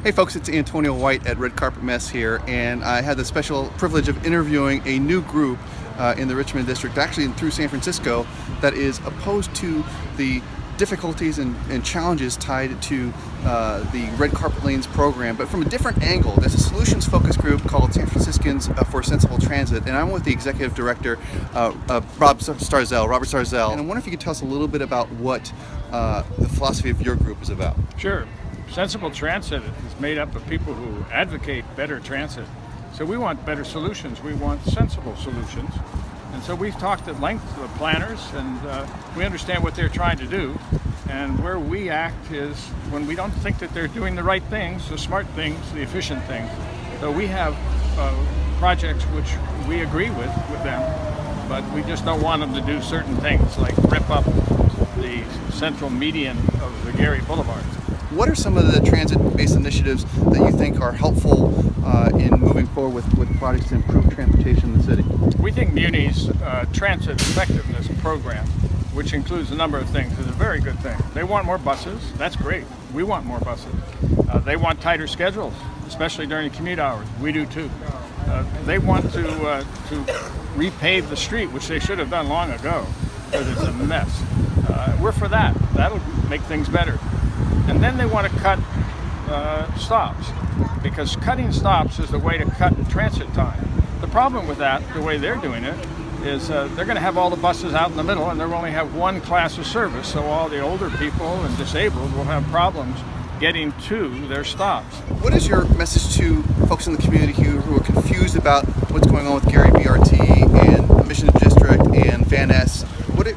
Hey folks, it's Antonio White at Red Carpet Mess here, and I had the special privilege of interviewing a new group in the Richmond district, actually through San Francisco, that is opposed to the difficulties and challenges tied to the Red Carpet Lanes program, but from a different angle. There's a solutions-focused group called San Franciscans for Sensible Transit, and I'm with the executive director, Robert Starzel. And I wonder if you could tell us a little bit about what the philosophy of your group is about. Sure. Sensible Transit is made up of people who advocate better transit. So we want better solutions. We want sensible solutions. And so we've talked at length to the planners, and we understand what they're trying to do. And where we act is when we don't think that they're doing the right things, the smart things, the efficient things. So we have projects which we agree with them, but we just don't want them to do certain things like rip up the central median of the Gary Boulevard. What are some of the transit-based initiatives that you think are helpful in moving forward with projects to improve transportation in the city? We think Muni's transit effectiveness program, which includes a number of things, is a very good thing. They want more buses. That's great. We want more buses. They want tighter schedules, especially during the commute hours. We do too. They want to repave the street, which they should have done long ago, because it's a mess. We're for that. That'll make things better. And then they want to cut stops, because cutting stops is the way to cut transit time. The problem with that, the way they're doing it, is they're going to have all the buses out in the middle, and they'll only have one class of service, so all the older people and disabled will have problems getting to their stops. What is your message to folks in the community who are confused about what's going on with Gary BRT and Mission District and Van Ness? What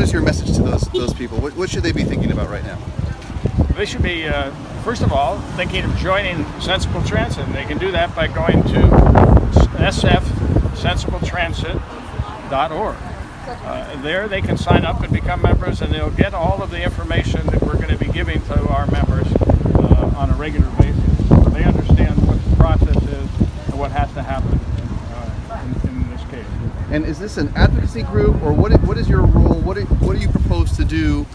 is your message to those people? What should they be thinking about right now? They should be, first of all, thinking of joining Sensible Transit. And they can do that by going to sfsensibletransit.org. There they can sign up and become members, and they'll get all of the information that we're going to be giving to our members on a regular basis. So they understand what the process is and what has to happen in this case. And is this an advocacy group, or what is your role? What do you propose to do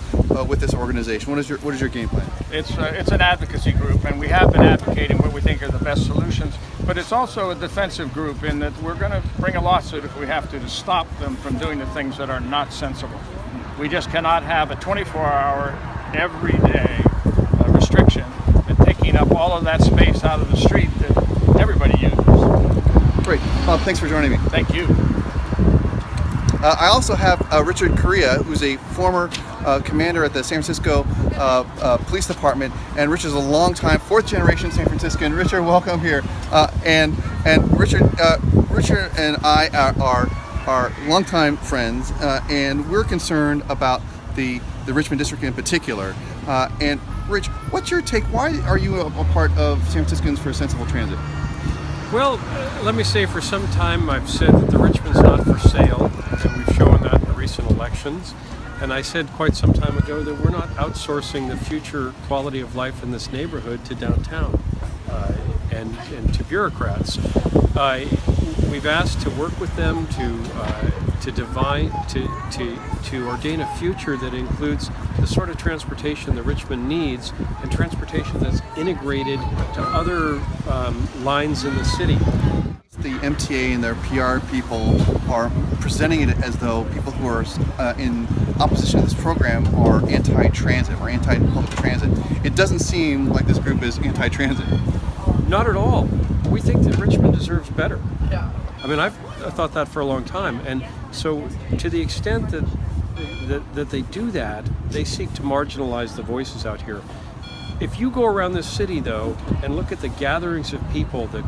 with this organization? What is your game plan? It's an advocacy group, and we have been advocating what we think are the best solutions. But it's also a defensive group in that we're going to bring a lawsuit if we have to stop them from doing the things that are not sensible. We just cannot have a 24-hour, everyday restriction and taking up all of that space out of the street that everybody uses. Great. Bob, thanks for joining me. Thank you. I also have Richard Corriea, who's a former commander at the San Francisco Police Department, and Richard is a longtime fourth-generation San Franciscan. Richard, welcome here. And Richard and I are longtime friends, and we're concerned about the Richmond district in particular. And Rich, what's your take? Why are you a part of San Franciscans for Sensible Transit? Well, let me say, for some time I've said that the Richmond's not for sale, and we've shown that in the recent elections. And I said quite some time ago that we're not outsourcing the future quality of life in this neighborhood to downtown and to bureaucrats. We've asked to work with them to ordain a future that includes the sort of transportation that Richmond needs, and transportation that's integrated to other lines in the city. The MTA and their PR people are presenting it as though people who are in opposition to this program are anti-transit or anti-public transit. It doesn't seem like this group is anti-transit. Not at all. We think that Richmond deserves better. Yeah. I mean, I've thought that for a long time, and so to the extent that they do that, they seek to marginalize the voices out here. If you go around this city, though, and look at the gatherings of people, the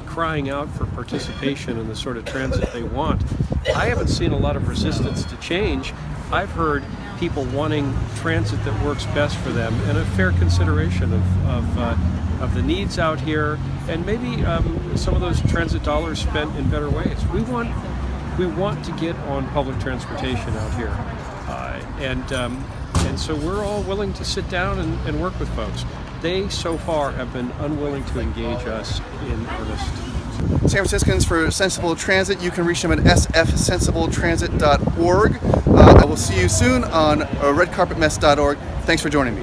crying out for participation in the sort of transit they want, I haven't seen a lot of resistance to change. I've heard people wanting transit that works best for them, and a fair consideration of the needs out here, and maybe some of those transit dollars spent in better ways. We want to get on public transportation out here, and so we're all willing to sit down and work with folks. They so far have been unwilling to engage us in earnest. San Franciscans for Sensible Transit. You can reach them at sfsensibletransit.org. I will see you soon on redcarpetmess.org. Thanks for joining me.